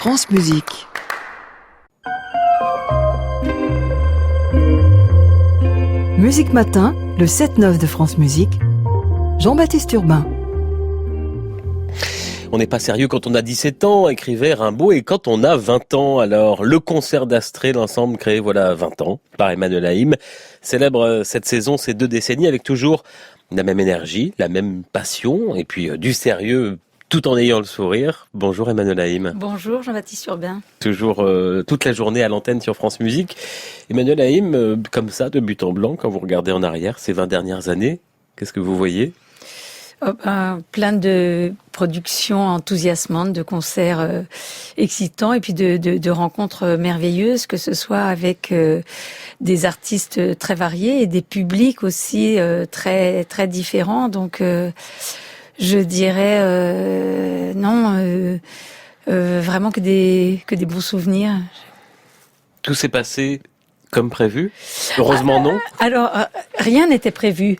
France Musique. Musique Matin, le 7-9 de France Musique. Jean-Baptiste Urbain. On n'est pas sérieux quand on a 17 ans, écrivait Rimbaud, et quand on a 20 ans. Alors, le concert d'Astrée, l'ensemble créé voilà 20 ans par Emmanuel Haïm, célèbre cette saison, ces 2 décennies, avec toujours la même énergie, la même passion, et puis du sérieux, tout en ayant le sourire. Bonjour Emmanuel Haïm. Bonjour Jean-Baptiste Urbain. Toujours toute la journée à l'antenne sur France Musique. Emmanuel Haïm, comme ça, de but en blanc, quand vous regardez en arrière ces 20 dernières années, qu'est-ce que vous voyez ? Plein de productions enthousiasmantes, de concerts excitants et puis de rencontres merveilleuses, que ce soit avec des artistes très variés et des publics aussi très très différents. Donc je dirais vraiment que des bons souvenirs. Tout s'est passé comme prévu ? Heureusement non. Alors, rien n'était prévu.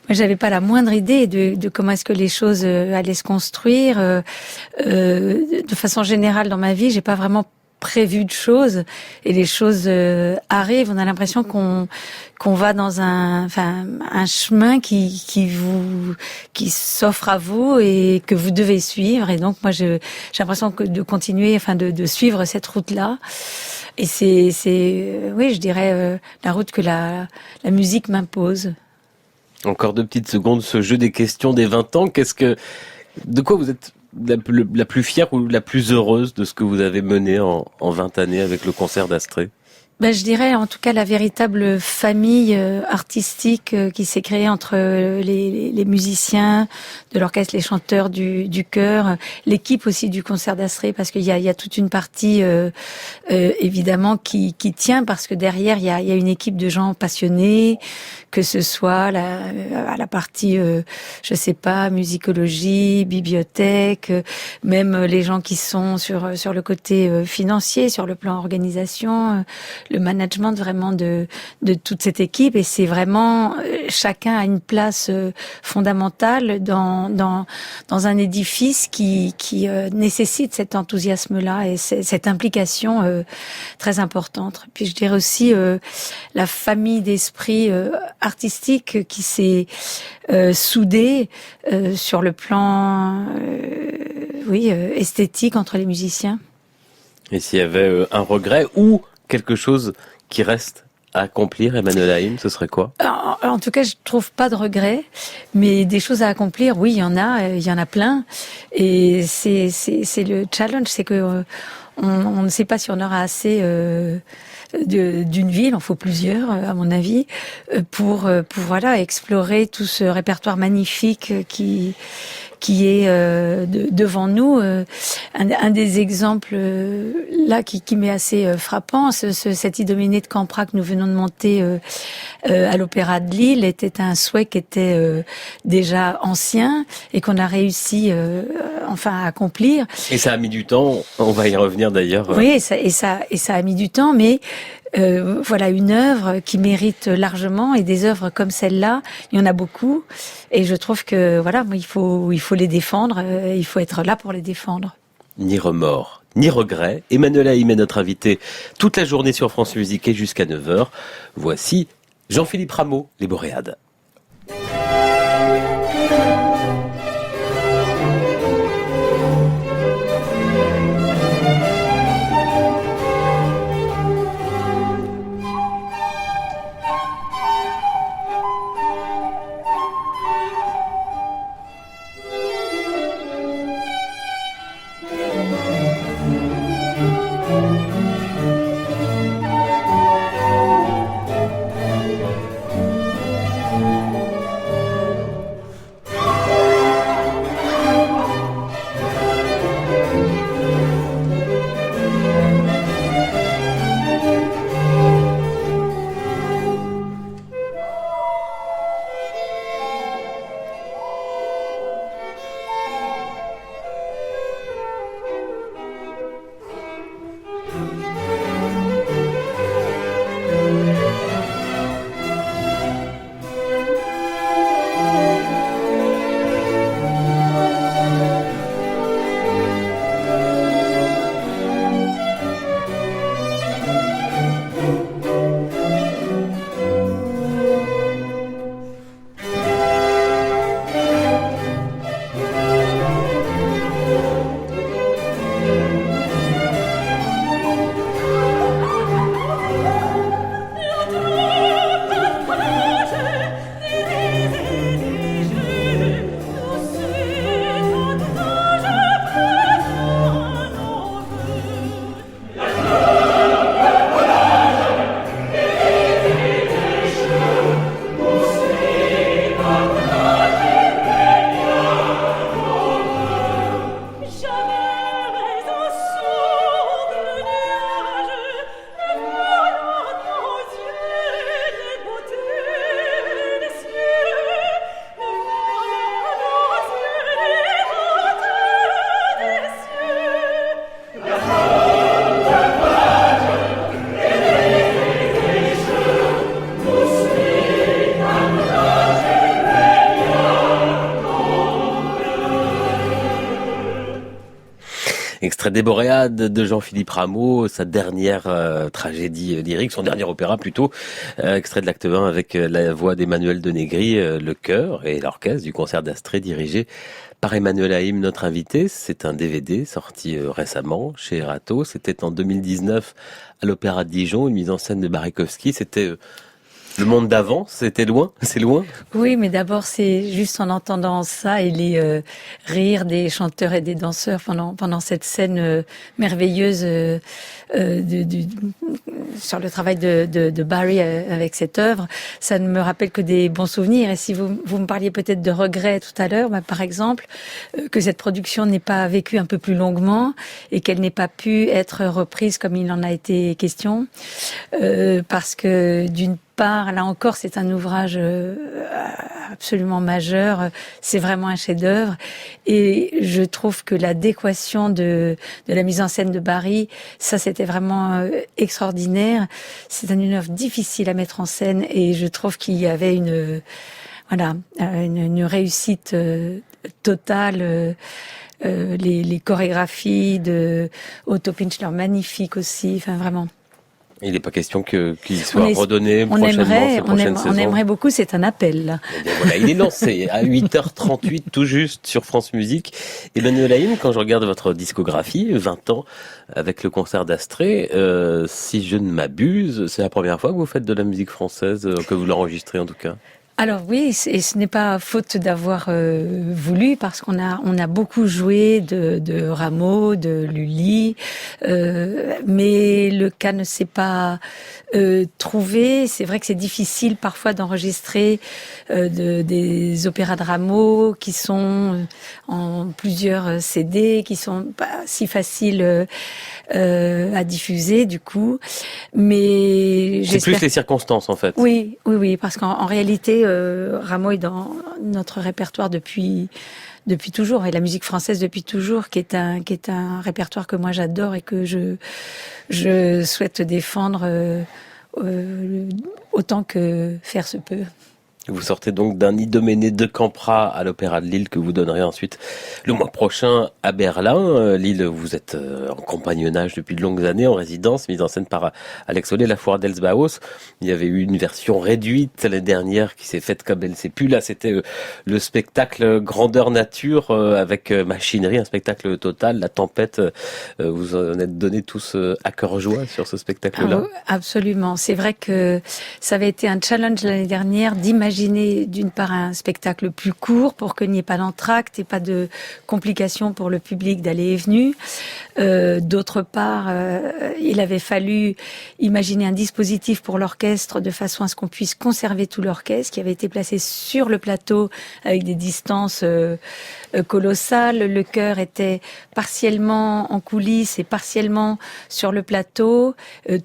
Moi, j'avais pas la moindre idée de comment est-ce que les choses allaient se construire. De façon générale, dans ma vie, j'ai pas vraiment prévu de choses, et les choses arrivent. On a l'impression qu'on va dans un chemin qui s'offre à vous et que vous devez suivre. Et donc, moi, j'ai l'impression de continuer, de suivre cette route-là. Et c'est oui, je dirais la route que la musique m'impose. Encore 2 petites secondes, ce jeu des questions des 20 ans, de quoi vous êtes la plus fière ou la plus heureuse de ce que vous avez mené en 20 années avec le concert d'Astrée ? Je dirais en tout cas la véritable famille artistique qui s'est créée entre les musiciens de l'orchestre, les chanteurs du chœur, l'équipe aussi du concert d'Astrée, parce qu'il y a toute une partie évidemment qui tient, parce que derrière il y a une équipe de gens passionnés, que ce soit à la partie je sais pas, musicologie, bibliothèque, même les gens qui sont sur le côté financier, sur le plan organisation, le management vraiment de toute cette équipe. Et c'est vraiment chacun a une place fondamentale dans un édifice qui nécessite cet enthousiasme-là et cette implication très importante. Puis je dirais aussi la famille d'esprit artistique qui s'est soudée sur le plan esthétique entre les musiciens. Et s'il y avait un regret ou quelque chose qui reste à accomplir, Emmanuel Haïm, ce serait quoi ? En tout cas, je trouve pas de regrets, mais des choses à accomplir, oui, il y en a plein. Et c'est le challenge, c'est que on ne sait pas si on aura assez d'une ville, il en faut plusieurs à mon avis, pour explorer tout ce répertoire magnifique qui est devant nous. Un des exemples là qui m'est assez frappant, cette Idoménée de Campra que nous venons de monter à l'Opéra de Lille était un souhait qui était déjà ancien et qu'on a réussi à accomplir. Et ça a mis du temps, on va y revenir d'ailleurs. Oui, et ça a mis du temps, mais voilà une œuvre qui mérite largement, et des œuvres comme celle-là, il y en a beaucoup, et je trouve que il faut les défendre, il faut être là pour les défendre. Ni remords, ni regrets. Emmanuel Haïm est notre invité toute la journée sur France Musique et jusqu'à 9h. Voici Jean-Philippe Rameau, les Boréades. Extrait des Boréades de Jean-Philippe Rameau, sa dernière tragédie lyrique, son dernier opéra plutôt. Extrait de l'acte 1 avec la voix d'Emmanuel Denegri, le chœur et l'orchestre du concert d'Astrée dirigé par Emmanuel Haïm, notre invité. C'est un DVD sorti récemment chez Erato. C'était en 2019 à l'Opéra de Dijon, une mise en scène de Barikowski. C'était le monde d'avant, c'était loin, c'est loin. Oui, mais d'abord, c'est juste en entendant ça et les rires des chanteurs et des danseurs pendant cette scène merveilleuse sur le travail de Barry avec cette œuvre, ça ne me rappelle que des bons souvenirs. Et si vous me parliez peut-être de regrets tout à l'heure, par exemple, que cette production n'ait pas vécu un peu plus longuement et qu'elle n'ait pas pu être reprise comme il en a été question, parce que d'une part, là encore, c'est un ouvrage absolument majeur. C'est vraiment un chef-d'œuvre. Et je trouve que l'adéquation de la mise en scène de Barry, ça, c'était vraiment extraordinaire. C'est une œuvre difficile à mettre en scène et je trouve qu'il y avait une réussite totale. Les chorégraphies de Otto Pinchler, magnifiques aussi. Enfin, vraiment. Il n'est pas question qu'il soit redonné prochainement, ces prochaines saisons. On aimerait beaucoup, c'est un appel. Là. Eh bien, voilà, il est lancé à 8h38 tout juste sur France Musique. Emmanuel Haïm, quand je regarde votre discographie, 20 ans avec le concert d'Astrée, si je ne m'abuse, c'est la première fois que vous faites de la musique française, que vous l'enregistrez en tout cas. Alors oui, et ce n'est pas faute d'avoir voulu, parce qu'on a beaucoup joué de Rameau, de Lully, mais le cas ne s'est pas trouvé. C'est vrai que c'est difficile parfois d'enregistrer des opéras de Rameau qui sont en plusieurs CD, qui sont pas si faciles à diffuser du coup. Mais c'est plus les circonstances en fait. Oui, parce qu'en réalité, Rameau est dans notre répertoire depuis toujours, et la musique française depuis toujours, qui est un répertoire que moi j'adore et que je souhaite défendre autant que faire se peut. Vous sortez donc d'un Idoménée de Campra à l'Opéra de Lille que vous donnerez ensuite le mois prochain à Berlin. Lille, vous êtes en compagnonnage depuis de longues années, en résidence, mise en scène par Alex Ollet, la Foire d'Elsbaus. Il y avait eu une version réduite l'année dernière qui s'est faite comme elle s'est pu. Là, c'était le spectacle grandeur nature avec machinerie, un spectacle total, la tempête. Vous en êtes donné tous à cœur joie sur ce spectacle-là. Ah, absolument. C'est vrai que ça avait été un challenge l'année dernière d'imaginer d'une part un spectacle plus court pour qu'il n'y ait pas d'entracte et pas de complications pour le public d'aller et venir. D'autre part, il avait fallu imaginer un dispositif pour l'orchestre de façon à ce qu'on puisse conserver tout l'orchestre qui avait été placé sur le plateau avec des distances colossales. Le chœur était partiellement en coulisses et partiellement sur le plateau,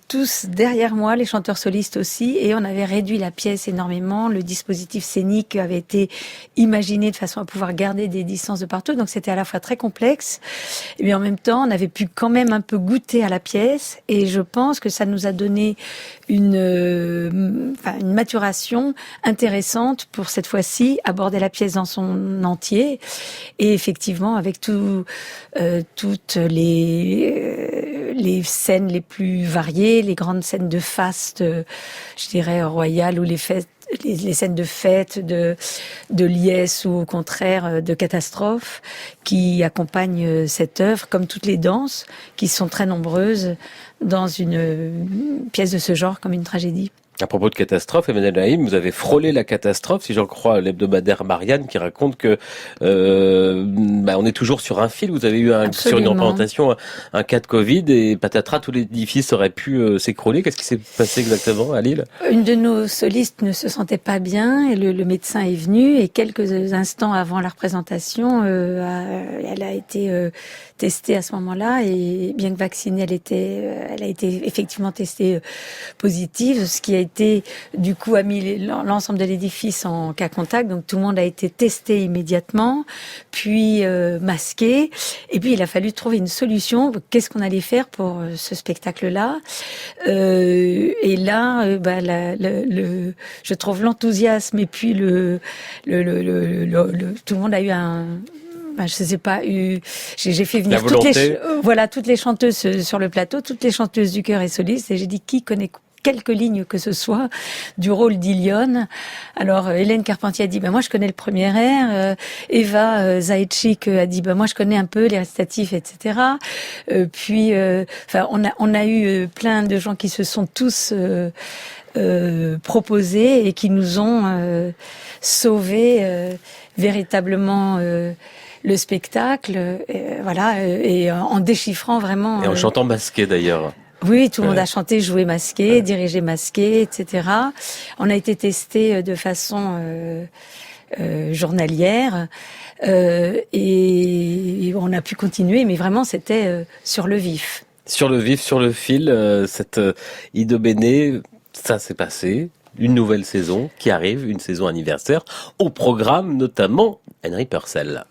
tous derrière moi, les chanteurs solistes aussi, et on avait réduit la pièce énormément. Le dispositif scénique avait été imaginé de façon à pouvoir garder des distances de partout, donc c'était à la fois très complexe, mais en même temps on avait pu quand même un peu goûter à la pièce, et je pense que ça nous a donné une maturation intéressante pour cette fois-ci aborder la pièce dans son entier, et effectivement avec toutes les scènes les plus variées, les grandes scènes de faste, je dirais royales, ou les scènes de fête, de liesse, ou au contraire de catastrophe, qui accompagnent cette œuvre, comme toutes les danses, qui sont très nombreuses dans une pièce de ce genre, comme une tragédie. À propos de catastrophe, Emmanuel Haïm, vous avez frôlé la catastrophe, si j'en crois l'hebdomadaire Marianne, qui raconte que on est toujours sur un fil. Vous avez eu sur une représentation un cas de Covid, et patatras, tout l'édifice aurait pu s'écrouler. Qu'est-ce qui s'est passé exactement à Lille? Une de nos solistes ne se sentait pas bien, et le médecin est venu, et quelques instants avant la représentation, elle a été testée à ce moment-là, et bien que vaccinée, elle a été effectivement testée positive, ce qui a été, du coup, a mis l'ensemble de l'édifice en cas contact. Donc tout le monde a été testé immédiatement, puis masqué, et puis il a fallu trouver une solution. Qu'est-ce qu'on allait faire pour ce spectacle-là? Et là, je trouve l'enthousiasme, et puis tout le monde a eu je sais pas, j'ai fait venir La volonté. toutes les chanteuses sur le plateau, toutes les chanteuses du chœur et solistes, et j'ai dit qui connaît quelques lignes que ce soit du rôle d'Ilione. Alors Hélène Carpentier a dit moi je connais le premier air, Eva Zaïtchik a dit moi je connais un peu les récitatifs, etc. Puis on a eu plein de gens qui se sont tous proposés et qui nous ont sauvé véritablement le spectacle, et en déchiffrant vraiment. Et en chantant masqué d'ailleurs. Oui, tout le monde a chanté, joué masqué, dirigé masqué, etc. On a été testé de façon journalière et on a pu continuer, mais vraiment c'était sur le vif. Sur le vif, sur le fil, cette Ido Bene, ça s'est passé. Une nouvelle saison qui arrive, une saison anniversaire. Au programme notamment Henry Purcell.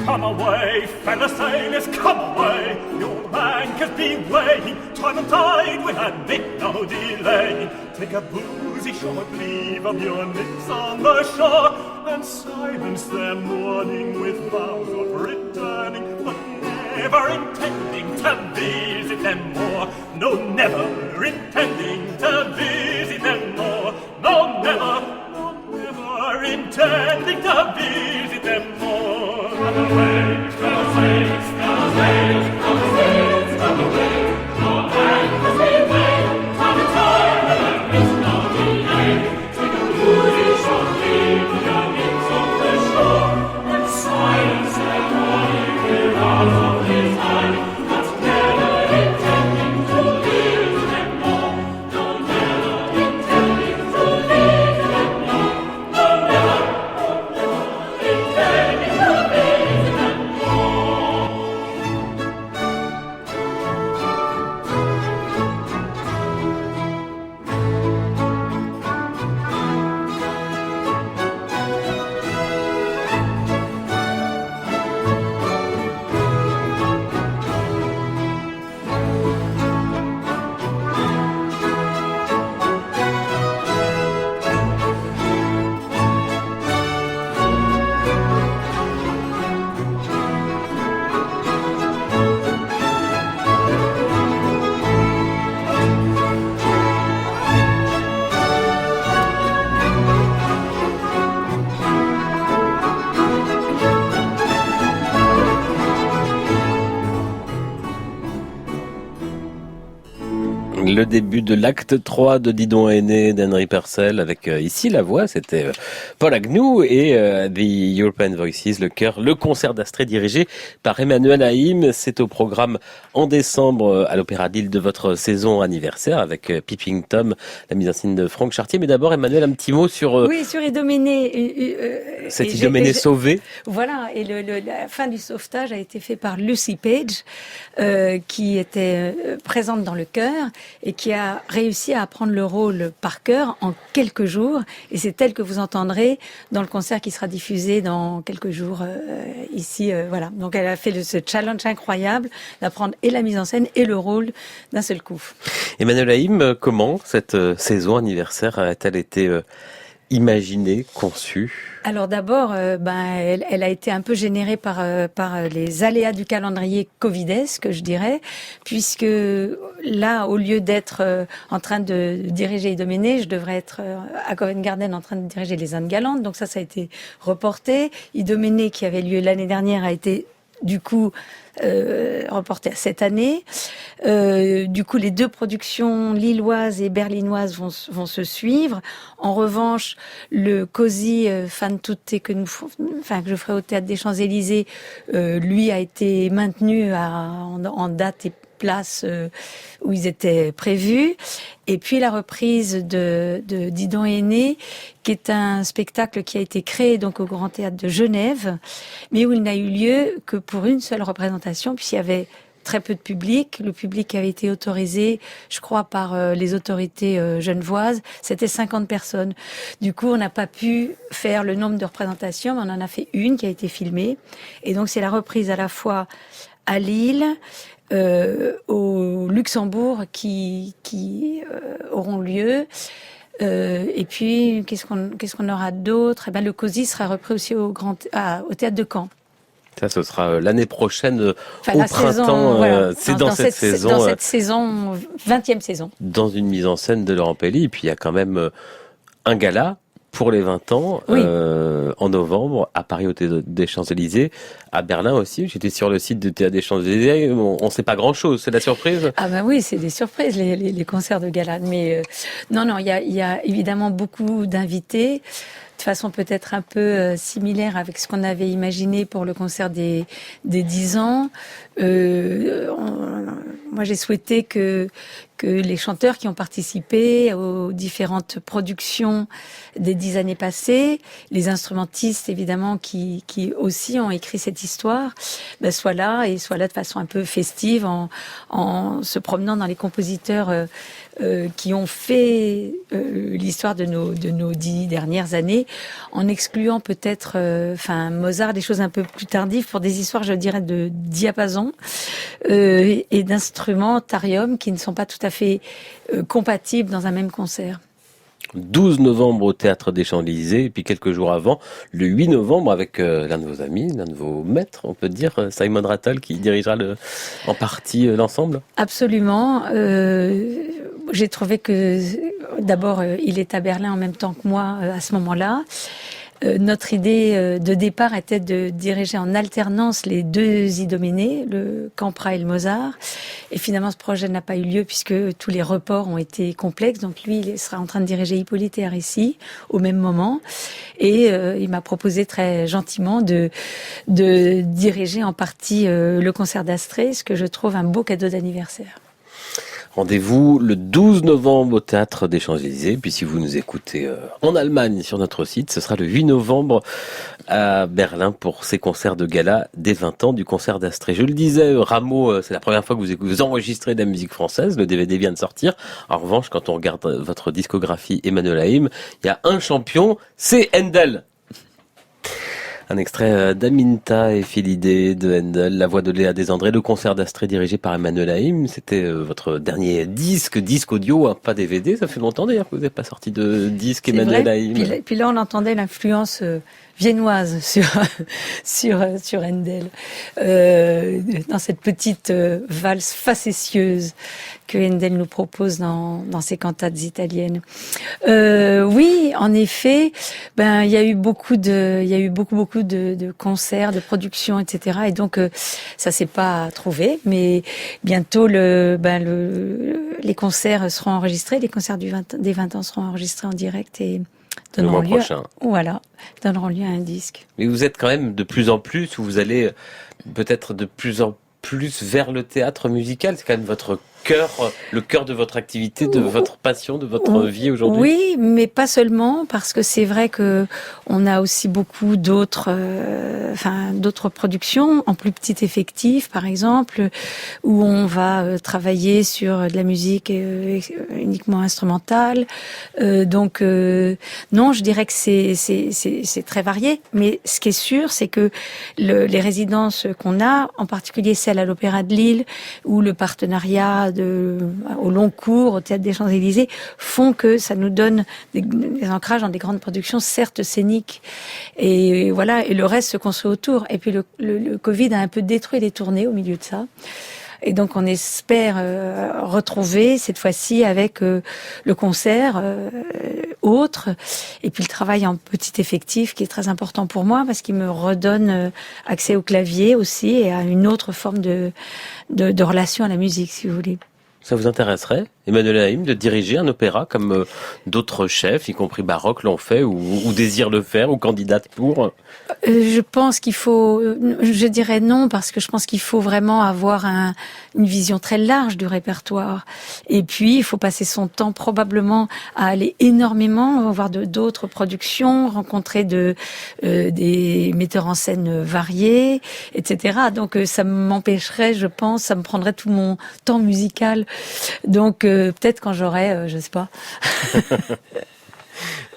Come away, fellow sailors, come away. Your anchor's been weighing, time and tide will admit no delay. Take a boozy short leave of your nymphs on the shore, and silence their mourning with vows of returning, but never intending to visit them more. No, never intending to visit them more. No, never intending to visit them more. Come away, fellow sailors, fellow sailors, fellow sailors, come away. Your anchors be weighed, time and tide will admit no delay. Take a boozy short leave of your nymphs on the shore, and silence their mourning with vows of desire, but never intending to visit them more. No, never intending to visit them more. No, never intending to visit them more. Le début de l'acte 3 de Didon Aîné d'Henry Purcell avec ici la voix, c'était Paul Agnew et The European Voices, le chœur, le concert d'Astrée dirigé par Emmanuel Haïm. C'est au programme en décembre à l'Opéra d'Île de votre saison anniversaire avec Peeping Tom, la mise en scène de Franck Chartier. Mais d'abord, Emmanuel, un petit mot sur Oui, sur Idoménée. cette Idoménée sauvée. Voilà, et la fin du sauvetage a été fait par Lucy Page, qui était présente dans le chœur et qui a réussi à apprendre le rôle par cœur en quelques jours. Et c'est elle que vous entendrez dans le concert qui sera diffusé dans quelques jours ici. Voilà. Donc elle a fait ce challenge incroyable d'apprendre et la mise en scène et le rôle d'un seul coup. Emmanuel Haïm, comment cette saison anniversaire a-t-elle été imaginée, conçue? Alors d'abord, elle a été un peu générée par les aléas du calendrier covidesque, je dirais, puisque là, au lieu d'être en train de diriger Idoménée, je devrais être à Covent Garden en train de diriger les Indes galantes. Donc ça a été reporté. Idoménée, qui avait lieu l'année dernière, a été du coup reporté à cette année. Du coup, les deux productions lilloises et berlinoises vont se suivre. En revanche, le Così fan tutte que je ferai au Théâtre des Champs-Élysées, lui a été maintenu en date et place où ils étaient prévus. Et puis la reprise de Didon est né, qui est un spectacle qui a été créé donc au Grand Théâtre de Genève, mais où il n'a eu lieu que pour une seule représentation, puisqu'il y avait très peu de public. Le public avait été autorisé, je crois, par les autorités genevoises. C'était 50 personnes. Du coup, on n'a pas pu faire le nombre de représentations, mais on en a fait une qui a été filmée. Et donc, c'est la reprise à la fois à Lille, au Luxembourg qui auront lieu. Et puis, qu'est-ce qu'on aura d'autre? Eh ben, le COSI sera repris aussi au Théâtre de Caen. Ça, ce sera l'année prochaine, au la printemps. Saison, voilà. C'est dans cette saison. Dans cette saison, 20e saison. Dans une mise en scène de Laurent Pelli. Et puis, il y a quand même un gala pour les 20 ans, oui. En novembre, à Paris, au Théâtre des Champs-Élysées. À Berlin aussi. J'étais sur le site du Théâtre des Champs-Élysées. On ne sait pas grand-chose. C'est la surprise? Ah ben oui, c'est des surprises, les concerts de gala. Mais non, il y a évidemment beaucoup d'invités. De façon peut-être un peu similaire avec ce qu'on avait imaginé pour le concert des 10 ans. Moi, j'ai souhaité que les chanteurs qui ont participé aux différentes productions des 10 années passées, les instrumentistes évidemment qui aussi ont écrit cette histoire, soient là de façon un peu festive en se promenant dans les compositeurs qui ont fait l'histoire de nos 10 dernières années, en excluant peut-être Mozart, des choses un peu plus tardives pour des histoires, je dirais, de diapason et d'instrumentarium qui ne sont pas tout à fait compatibles dans un même concert. 12 novembre au Théâtre des Champs-Élysées, et puis quelques jours avant, le 8 novembre, avec l'un de vos amis, l'un de vos maîtres, on peut dire, Simon Rattle, qui dirigera en partie l'ensemble. Absolument. J'ai trouvé que, d'abord, il est à Berlin en même temps que moi à ce moment-là. Notre idée de départ était de diriger en alternance les deux Idoménée, le Campra et le Mozart. Et finalement, ce projet n'a pas eu lieu puisque tous les reports ont été complexes. Donc lui, il sera en train de diriger Hippolyte et Aricie au même moment. Et il m'a proposé très gentiment de diriger en partie le concert d'Astrée, ce que je trouve un beau cadeau d'anniversaire. Rendez-vous le 12 novembre au Théâtre des Champs-Élysées. Puis si vous nous écoutez en Allemagne sur notre site, ce sera le 8 novembre à Berlin pour ces concerts de gala des 20 ans du concert d'Astrée. Je le disais, Rameau, c'est la première fois que vous enregistrez de la musique française. Le DVD vient de sortir. En revanche, quand on regarde votre discographie Emmanuel Haïm, il y a un champion, c'est Handel. Un extrait d'Aminta et Philidé de Handel, la voix de Léa Desandré, le concert d'Astrée dirigé par Emmanuel Haïm. C'était votre dernier disque audio, hein, pas DVD. Ça fait longtemps d'ailleurs que vous n'avez pas sorti de disque Emmanuel Haïm. Puis là, on entendait l'influence viennoise sur Handel, dans cette petite valse facétieuse que Handel nous propose dans ses cantates italiennes. Oui, en effet, il y a eu beaucoup de concerts, de productions, etc. Et donc ça s'est pas trouvé, mais bientôt les concerts seront enregistrés, les concerts des 20 ans seront enregistrés en direct et donneront lieu à un disque. Mais vous êtes quand même de plus en plus, ou vous allez peut-être de plus en plus vers le théâtre musical. C'est quand même votre cœur, le cœur de votre activité, de votre passion, de votre vie aujourd'hui. Oui, mais pas seulement, parce que c'est vrai que on a aussi beaucoup d'autres productions en plus petit effectif, par exemple, où on va travailler sur de la musique uniquement instrumentale. Non, je dirais que c'est très varié, mais ce qui est sûr, c'est que les résidences qu'on a, en particulier celle à l'Opéra de Lille, ou le partenariat au long cours, au Théâtre des Champs-Élysées, font que ça nous donne des ancrages dans des grandes productions, certes scéniques. Et voilà, et le reste se construit autour. Et puis le Covid a un peu détruit les tournées au milieu de ça. Et donc on espère retrouver cette fois-ci avec le concert autre, et puis le travail en petit effectif qui est très important pour moi parce qu'il me redonne accès au clavier aussi et à une autre forme de relation à la musique, si vous voulez. Ça vous intéresserait, Emmanuel Haïm, de diriger un opéra comme d'autres chefs, y compris baroques, l'ont fait ou désirent le faire ou candidatent pour? Je pense qu'il faut, je dirais non, parce que je pense qu'il faut vraiment avoir une vision très large du répertoire. Et puis, il faut passer son temps probablement à aller énormément voir d'autres productions, rencontrer des metteurs en scène variés, etc. Donc, ça m'empêcherait, je pense, ça me prendrait tout mon temps musical. Donc, peut-être quand j'aurai, je sais pas.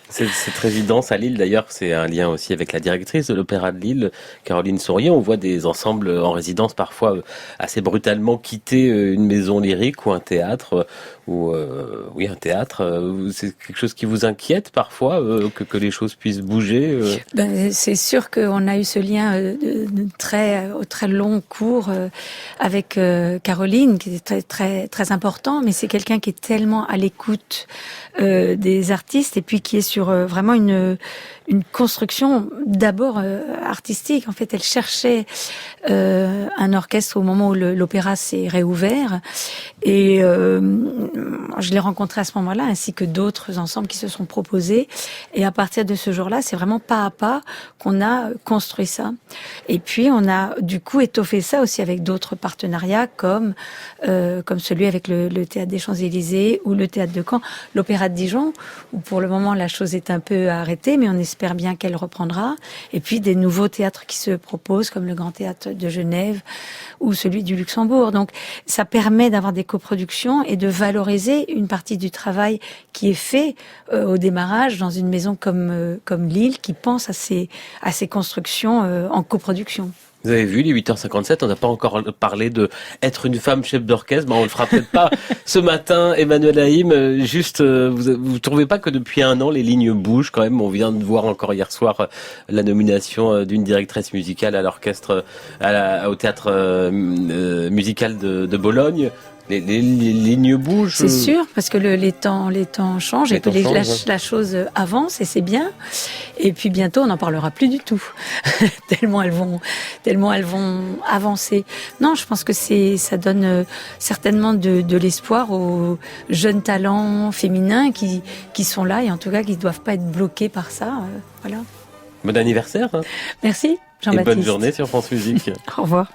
Cette résidence à Lille, d'ailleurs, c'est un lien aussi avec la directrice de l'Opéra de Lille, Caroline Sourier. On voit des ensembles en résidence parfois assez brutalement quitter une maison lyrique ou un théâtre. Un théâtre. C'est quelque chose qui vous inquiète parfois, que les choses puissent bouger C'est sûr qu'on a eu ce lien au très long cours avec Caroline, qui est très, très, très important, mais c'est quelqu'un qui est tellement à l'écoute des artistes et puis qui est sur vraiment une construction d'abord artistique. En fait, elle cherchait un orchestre au moment où l'opéra s'est réouvert et je l'ai rencontré à ce moment-là, ainsi que d'autres ensembles qui se sont proposés. Et à partir de ce jour-là, c'est vraiment pas à pas qu'on a construit ça. Et puis, on a du coup étoffé ça aussi avec d'autres partenariats, comme celui avec le Théâtre des Champs-Élysées ou le Théâtre de Caen, l'Opéra de Dijon, où pour le moment, la chose est un peu arrêtée, mais on espère bien qu'elle reprendra. Et puis, des nouveaux théâtres qui se proposent, comme le Grand Théâtre de Genève ou celui du Luxembourg. Donc, ça permet d'avoir des coproductions et de valoriser une partie du travail qui est fait au démarrage dans une maison comme Lille, qui pense à ces constructions en coproduction. Vous avez vu, les 8h57, on n'a pas encore parlé de être une femme chef d'orchestre. On le fera peut-être pas ce matin, Emmanuel Haïm. Juste, vous trouvez pas que depuis un an, les lignes bougent quand même? On vient de voir encore hier soir la nomination d'une directrice musicale à l'orchestre, au théâtre musical de Bologne. Les lignes bougent. C'est sûr, parce que les temps changent et que la chose avance et c'est bien. Et puis bientôt, on n'en parlera plus du tout, tellement elles vont avancer. Non, je pense que ça donne certainement de l'espoir aux jeunes talents féminins qui sont là et en tout cas qui ne doivent pas être bloqués par ça. Voilà. Bon anniversaire. Merci, Jean-Baptiste. Et bonne journée sur France Musique. Au revoir.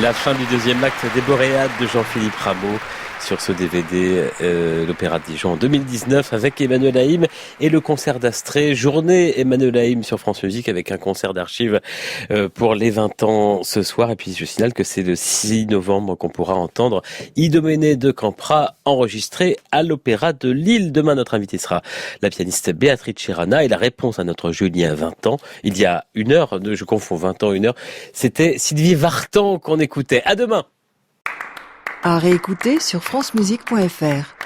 La fin du deuxième acte des Boréades de Jean-Philippe Rameau sur ce DVD, l'Opéra de Dijon en 2019 avec Emmanuel Haïm et le concert d'Astrée. Journée Emmanuel Haïm sur France Musique avec un concert d'archives pour les 20 ans ce soir. Et puis je signale que c'est le 6 novembre qu'on pourra entendre Idoménée de Campra enregistré à l'Opéra de Lille. Demain, notre invité sera la pianiste Béatrice Chirana et la réponse à notre Julien 20 ans. Il y a une heure, je confonds 20 ans, une heure, c'était Sylvie Vartan qu'on écoutait. À demain! À réécouter sur francemusique.fr.